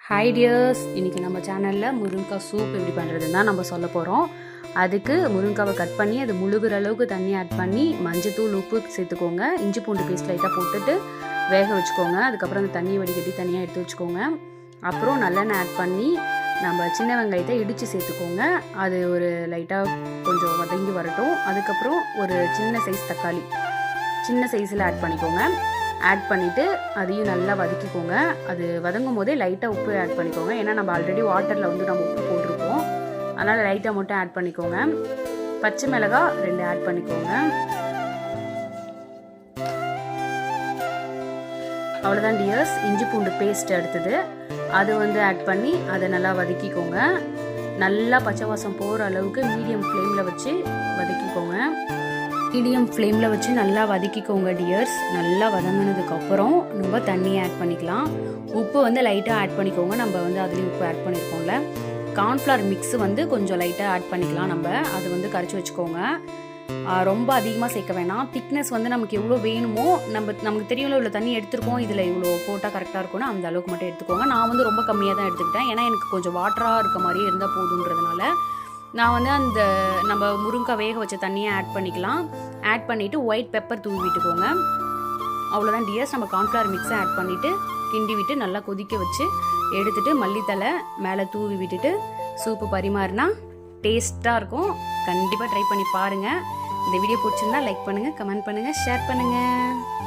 Hi tears, இன்றைக்கி நம்ம சேனலில் முருங்கைக்காய் சூப் எப்படி பண்ணுறதுன்னு தான் நம்ம சொல்ல போகிறோம். அதுக்கு முருங்கைக்காவை கட் பண்ணி அது முழுகிற அளவுக்கு தண்ணி ஆட் பண்ணி மஞ்சத்தூள் உப்பு சேர்த்துக்கோங்க. இஞ்சி பூண்டு பேஸ்ட் லைட்டாக போட்டுட்டு வேக வச்சுக்கோங்க. அதுக்கப்புறம் அந்த தண்ணியை வடிகட்டி தனியாக எடுத்து வச்சுக்கோங்க. அப்புறம் நல்லெண்ணெய் ஆட் பண்ணி நம்ம சின்ன வெங்காயத்தை இடித்து சேர்த்துக்கோங்க. அது ஒரு லைட்டாக கொஞ்சம் வதங்கி வரட்டும். அதுக்கப்புறம் ஒரு சின்ன சைஸ் தக்காளி சின்ன சைஸில் ஆட் பண்ணிக்கோங்க. ஆட் பண்ணிவிட்டு அதையும் நல்லா வதக்கிக்கோங்க. அது வதங்கும் போதே லைட்டாக உப்பு ஆட் பண்ணிக்கோங்க. ஏன்னா நம்ம ஆல்ரெடி வாட்டரில் நம்ம உப்பு போட்டிருக்கோம். அதனால் லைட்டாக மட்டும் ஆட் பண்ணிக்கோங்க. பச்சை மிளகாய் 2 ஆட் பண்ணிக்கோங்க. அவ்வளோதான் டியர்ஸ். இஞ்சி பூண்டு பேஸ்ட் எடுத்தது அது ஆட் பண்ணி அதை நல்லா வதக்கிக்கோங்க. நல்லா பச்சை வாசம் போகிற அளவுக்கு மீடியம் ஃப்ளேமில் வச்சு வதக்கிக்கோங்க. மீடியம் ஃப்ளேமில் வச்சு நல்லா வதக்கிக்கோங்க டியர்ஸ். நல்லா வதங்கினதுக்கப்புறம் நம்ம தண்ணியை ஆட் பண்ணிக்கலாம். உப்பு லைட்டாக ஆட் பண்ணிக்கோங்க. நம்ம அதுலேயும் உப்பு ஆட் பண்ணியிருக்கோம்ல. கார்ன்ஃப்ளவர் மிக்ஸ் கொஞ்சம் லைட்டாக ஆட் பண்ணிக்கலாம். நம்ம அது கரைச்சி வச்சுக்கோங்க. ரொம்ப அதிகமாக சேர்க்க வேணாம். திக்னஸ் நமக்கு எவ்வளோ வேணுமோ நமக்கு தெரியும்ல, இவ்வளோ தண்ணி எடுத்துருக்கோம், இதில் இவ்வளோ போட்டால் கரெக்டாக இருக்கும்னா அந்த அளவுக்கு மட்டும் எடுத்துக்கோங்க. நான் ரொம்ப கம்மியாக தான் எடுத்துக்கிட்டேன். ஏன்னா எனக்கு கொஞ்சம் வாட்டராக இருக்க மாதிரியே இருந்தால் போதுன்றதுனால நான் அந்த நம்ம முருங்கைக்காய் வேக வச்ச தண்ணியை ஆட் பண்ணிக்கலாம். ஆட் பண்ணிவிட்டு ஒயிட் பெப்பர் தூவி விட்டுக்கோங்க. அவ்வளோதான் டியர்ஸ். நம்ம கார்ன்ஃப்ளவர் மிக்ஸை ஆட் பண்ணிவிட்டு கிண்டி விட்டு நல்லா கொதிக்க வச்சு எடுத்துகிட்டு மல்லித்தலை மேலே தூவி விட்டுட்டு சூப்பு பரிமாறினா டேஸ்ட்டாக இருக்கும். கண்டிப்பாக ட்ரை பண்ணி பாருங்கள். இந்த வீடியோ பிடிச்சிருந்தா லைக் பண்ணுங்கள், கமெண்ட் பண்ணுங்கள், ஷேர் பண்ணுங்கள்.